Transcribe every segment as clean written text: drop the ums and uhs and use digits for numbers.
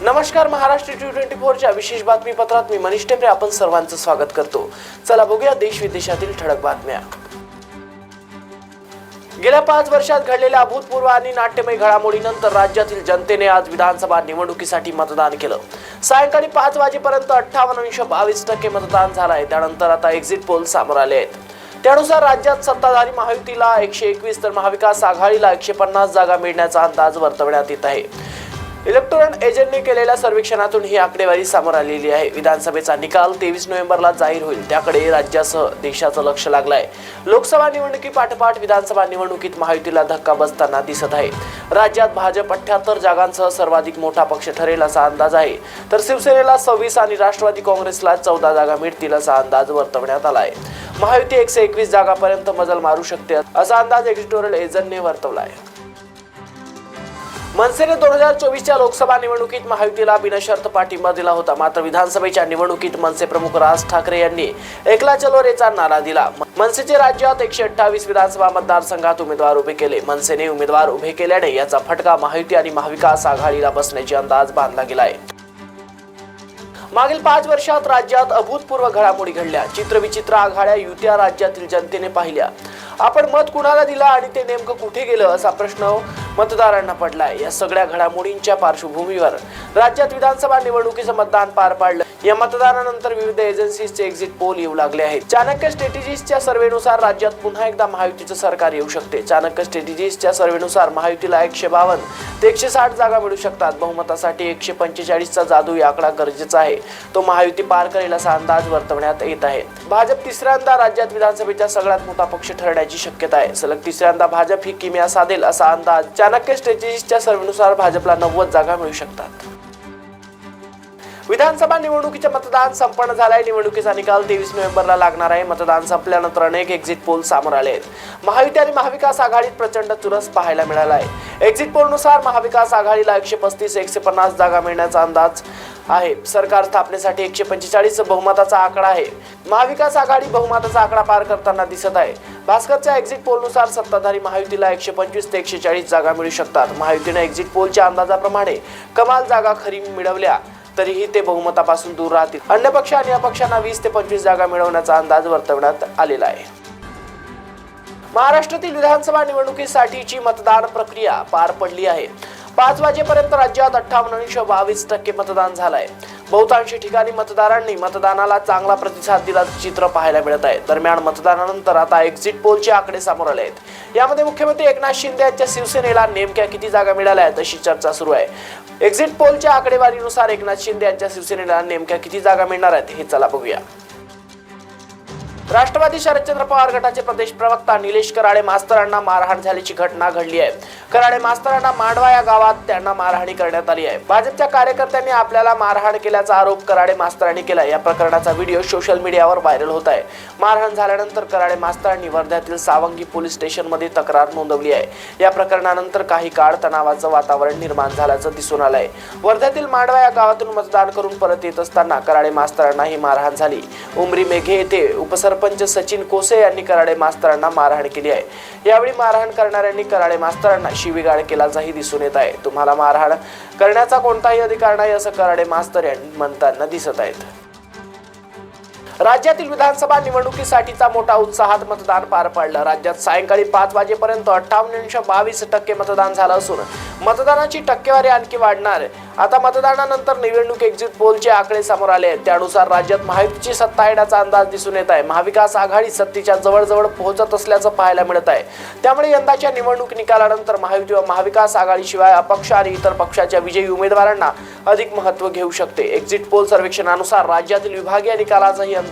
नमस्कार, महाराष्ट्र T24 च्या विशेष बातमीपत्रात मी मनीष टेंबरे आपण सर्वांचं स्वागत करतो। चला बघूया देश विदेशातील ठळक बातम्या। गेल्या 5 वर्षात घडलेल्या अभूतपूर्व आणि नाट्यमय घडामोडीनंतर राज्यातील जनतेने आज विधानसभा निवडणुकीसाठी मतदान केलं। सायंकाळी 5 वाजेपर्यंत 58.22% मतदान झालंय। त्यानंतर आता एक्झिट पोल समोर आले आहेत। त्यानुसार राज्यात सत्ताधारी महायुतीला 121 तर महाविकास आघाडीला 150 जागा मिळण्याचा अंदाज वर्तवण्यात येत आहे। इलेक्ट्रॉन एजंटने केलेल्या सर्वेक्षणातून ही आकडेवारी समोर आलेली आहे। विधानसभेचा निकाल 23 नोव्हेंबरला जाहीर होईल, त्याकडे राज्यासह देशाचं लक्ष लागलंय। लोकसभा निवडणुकीपाठोपाठ विधानसभा निवडणुकीत महायुतीला धक्का बसताना दिसत आहे। राज्यात भाजप 78 जागांसह सर्वाधिक मोठा पक्ष ठरेल असा अंदाज आहे, तर शिवसेनेला 26 आणि राष्ट्रवादी काँग्रेसला 14 जागा मिळतील असा अंदाज वर्तवण्यात आला आहे। महायुती 121 जागांपर्यंत मजल मारू शकते असा अंदाज एडिटोरियल एजंटने वर्तवला आहे। मनसेने 2024च्या लोकसभा निवडणुकीत महायुतीला बिनशर्त पाठिंबा दिला होता, मात्र विधानसभेच्या निवडणुकीत मनसे प्रमुख राज ठाकरे यांनी एकला चलो रेचा नारा दिला। मनसेचे राज्यात 128 विधानसभा मतदारसंघात उमेदवार उभे केले। मनसेने उमेदवार उभे केल्याने याचा फटका महायुती आणि महाविकास आघाडीला बसण्याची अंदाज बांधला गेलाय। मागील 5 वर्षात राज्यात अभूतपूर्व घडामोडी घडल्या। चित्रविचित्र आघाड्या युत्या राज्यातील जनतेने पाहिल्या। आपण मत कुणाला दिला आणि ते नेमकं कुठे गेलं असा प्रश्न मतदारांना पडलाय। या सगळ्या घडामोडींच्या पार्श्वभूमीवर राज्यात विधानसभा निवडणुकीचं मतदान पार पडलं। या मतदानानंतर विविध एजन्सीजचे एक्झिट पोल येऊ लागले आहेत। चाणक्य स्ट्रॅटेजीजच्या सर्वेनुसार राज्यात पुन्हा एकदा महायुतीचं सरकार येऊ शकते। चाणक्य स्ट्रॅटेजीजच्या सर्वेनुसार महायुतीला 152 ते 160 जागा मिळू शकतात। बहुमतासाठी 145चा जादुई आकडा गरजेचा आहे, तो महायुती पार करेल असा अंदाज वर्तवण्यात येत आहे। भाजप तिसऱ्यांदा राज्यात विधानसभेचा सगळ्यात मोठा पक्ष ठरण्याची शक्यता आहे। सलग तिसऱ्यांदा भाजप ही किमया साधेल असा अंदाज चाणक्य स्ट्रॅटेजीजच्या सर्वेनुसार भाजपला 90 जागा मिळू शकतात। विधानसभा निवडणुकीचे मतदान संपन्न झालंय। निवडणुकीचा निकाल 23 नोव्हेंबरला लागणार आहे। मतदान संपल्यानंतर अनेक एक्झिट पोल समोर आले आहेत। महायुती आणि महाविकास आघाडीत प्रचंड चुरस पाहायला मिळाला आहे। एक्झिट पोलनुसार महाविकास आघाडीला 135 ते 150 जागा मिळण्याचा अंदाज आहे। सरकार स्थापनेसाठी 145 बहुमताचा आकडा आहे। महाविकास आघाडी बहुमताचा आकडा पार करताना दिसत आहे। भास्करच्या एक्झिट पोलनुसार सत्ताधारी महायुतीला 125 ते 140 जागा मिळू शकतात। महायुतीने एक्झिट पोलच्या अंदाजाप्रमाणे कमाल जागा खरी मिळवल्या तरीही ते बहुमतापासून दूर राहतील। अन्य पक्ष आणि अपक्षांना 20 ते 25 जागा मिळवण्याचा अंदाज वर्तवण्यात आलेला आहे। महाराष्ट्रातील विधानसभा निवडणुकीसाठीची मतदान प्रक्रिया पार पडली आहे। 5 वाजेपर्यंत राज्यात 58.22% मतदान झालंय। बहुतांश ठिकाणी मतदारांनी मतदानाला चांगला प्रतिसाद दिल्याचं चित्र पाहायला मिळत आहे। दरम्यान मतदानानंतर आता एक्झिट पोलचे आकडे समोर आले आहेत। यामध्ये मुख्यमंत्री एकनाथ शिंदे यांच्या शिवसेनेला नेमक्या किती जागा मिळाल्या आहेत अशी चर्चा सुरू आहे। एक्झिट पोलच्या आकडेवारीनुसार एकनाथ शिंदे यांच्या शिवसेनेला नेमक्या किती जागा मिळणार आहेत हे चला बघूया। राष्ट्रवादी शरदचंद्र पवार गटाचे प्रदेश प्रवक्ता निलेश कराळे मास्तरांना मारहाण झाल्याची घटना घडली आहे। कराळे मास्तरांना मांडवा या गावात त्यांना मारहाणी करण्यात आली आहे। भाजपच्या कार्यकर्त्यांनी आपल्याला मारहाण केल्याचा आरोप कराळे मास्तरांनी केला। या प्रकरणाचा व्हिडिओ सोशल मीडियावर व्हायरल होत आहे। मारहाण झाल्यानंतर कराळे मास्तरांनी वर्ध्यातील सावंगी पोलीस स्टेशनमध्ये तक्रार नोंदवली आहे। या प्रकरणानंतर काही काळ तणावाचं वातावरण निर्माण झाल्याचं दिसून आलंय। वर्ध्यातील मांडवा या गावातून मतदान करून परत येत असताना कराळे मास्तरांना ही मारहाण झाली। उमरी मेघे येथे उपसरपंच सचिन कोसे यांनी कराळे मास्तरांना मारहाण केली आहे। यावेळी मारहाण करणाऱ्यांनी कराळे मास्तरांना शिवीगाळ केल्याचंही दिसून येत आहे। तुम्हाला मारहाण करण्याचा कोणताही अधिकार नाही असं कराळे मास्तर यांनी म्हणताना दिसत आहेत। राज्यातील विधानसभा निवडणुकीसाठीचा मोठा उत्साहात मतदान पार पडलं। राज्यात सायंकाळी 5 वाजेपर्यंत 58.22% मतदान झालं असून मतदानाची टक्केवारी आणखी वाढणार। आता मतदानानंतर निवडणूक एक्झिट पोलचे आकडे समोर आले आहेत। त्यानुसार राज्यात महायुतीची सत्ता येण्याचा अंदाज दिसून येत आहे। महाविकास आघाडी सत्तेच्या जवळ पोहोचत असल्याचं पाहायला मिळत आहे। त्यामुळे यंदाच्या निवडणूक निकालानंतर महायुती व महाविकास आघाडीशिवाय अपक्ष आणि इतर पक्षाच्या विजयी उमेदवारांना अधिक महत्त्व घेऊ शकते। एक्झिट पोल सर्वेक्षणानुसार राज्यातील विभागीय निकालाचाही अंदाज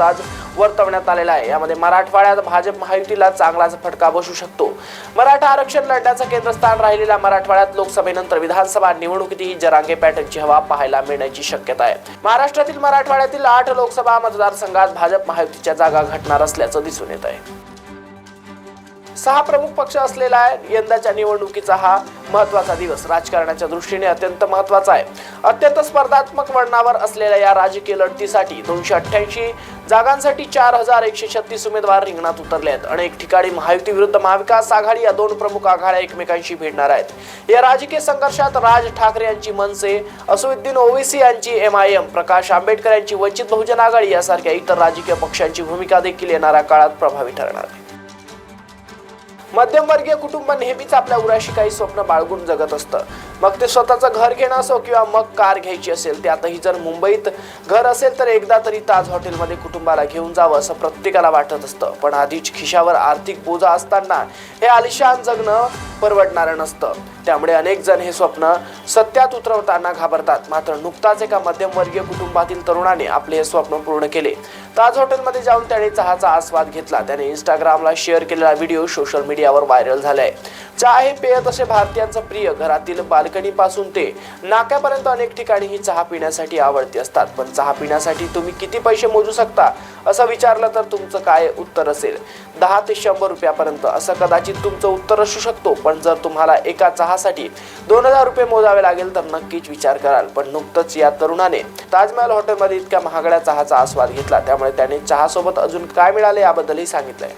वर्तवण्यात आलेला आहे। यामध्ये मराठवाड्यात भाजप महायुतीला चांगलाच फटका बसू शकतो। मराठा आरक्षण लढण्याचं केंद्रस्थान राहिलेल्या मराठवाड्यात लोकसभेनंतर विधानसभा निवडणुकीतही जरांगे पॅटर्नची हवा पाहायला मिळण्याची शक्यता आहे। महाराष्ट्रातील मराठवाड्यातील 8 लोकसभा मतदारसंघात भाजप महायुतीच्या जागा घटणार असल्याचं दिसून येत आहे। 6 प्रमुख पक्ष असलेला आहे। यंदाच्या निवडणुकीचा हा महत्त्वाचा दिवस राजकारणाच्या दृष्टीने अत्यंत महत्त्वाचा आहे। अत्यंत स्पर्धात्मक वळणावर असलेल्या या राजकीय लढतीसाठी 288 जागांसाठी 4136 उमेदवार रिंगणात उतरले आहेत। अनेक ठिकाणी महायुती विरुद्ध महाविकास आघाडी या दोन प्रमुख आघाड्या एकमेकांशी भिडणार आहेत। या राजकीय संघर्षात राज ठाकरे यांची मनसे, असदुद्दीन ओवैसी यांची MIM, प्रकाश आंबेडकर यांची वंचित बहुजन आघाडी यासारख्या इतर राजकीय पक्षांची भूमिका देखील येणाऱ्या काळात प्रभावी ठरणार आहे। मध्यमवर्गीय कुटुंब नेहमीच आपल्या उराशी काही स्वप्न बाळगून जगत असतं। मग ते स्वतःचं घर घेणं असो किंवा मग कार घ्यायची असेल, त्यातही जर मुंबईत घर असेल तर एकदा तरी ताज हॉटेलमध्ये कुटुंबाला घेऊन जावं असं प्रत्येकाला वाटत असतं। पण आधीच खिशावर आर्थिक बोजा असताना हे आलिशान जगणं परवडणारं नसतं। त्यामुळे अनेक जण हे स्वप्न सत्यात उतरवताना घाबरतात। मात्र नुकताच एका मध्यमवर्गीय कुटुंबातील तरुणाने आपले हे स्वप्न पूर्ण केले। ताज हॉटेलमध्ये जाऊन त्याने चहाचा आस्वाद घेतला। त्याने इंस्टाग्रामला शेअर केलेला व्हिडिओ सोशल मीडियावर व्हायरल झालाय। चहा हे पेय तसे भारतीयांचं प्रिय, घरातील बाल्कनीपासून ते नाक्यापर्यंत अनेक ठिकाणी ही चहा पिण्यासाठी आवडती असतात। पण चहा पिण्यासाठी तुम्ही किती पैसे मोजू शकता असं विचारलं तर तुमचं काय उत्तर असेल? 10 ते 100 रुपयापर्यंत असं कदाचित तुमचं उत्तर असू शकतो। पण जर तुम्हाला एका चहासाठी 2000 रुपये मोजावे लागेल तर नक्कीच विचार कराल। पण नुकतंच या तरुणाने ताजमहल हॉटेलमध्ये इतक्या महागड्या चहाचा आस्वाद घेतला, त्यामुळे त्याने चहासोबत अजून काय मिळाले याबद्दलही सांगितलंय।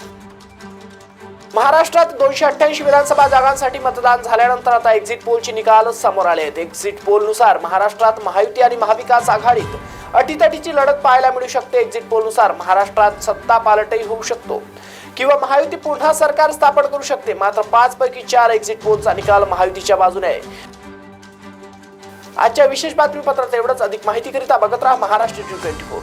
महाराष्ट्रात 288 विधानसभा जागांसाठी मतदान झाल्यानंतर आता एक्झिट पोलचे निकाल समोर आले आहेत। एक्झिट पोलनुसार महाराष्ट्रात महायुती आणि महाविकास आघाडीत अटीतटीची लढत पाहायला मिळू शकते। एक्झिट पोलनुसार महाराष्ट्रात सत्ता पालटही होऊ शकतो किंवा महायुती पुन्हा सरकार स्थापन करू शकते। मात्र 5 पैकी 4 एक्झिट पोलचा निकाल महायुतीच्या बाजूने आहे। आजच्या विशेष बातमीपत्रात एवढंच। अधिक माहितीकरिता बघत राहा महाराष्ट्र 24।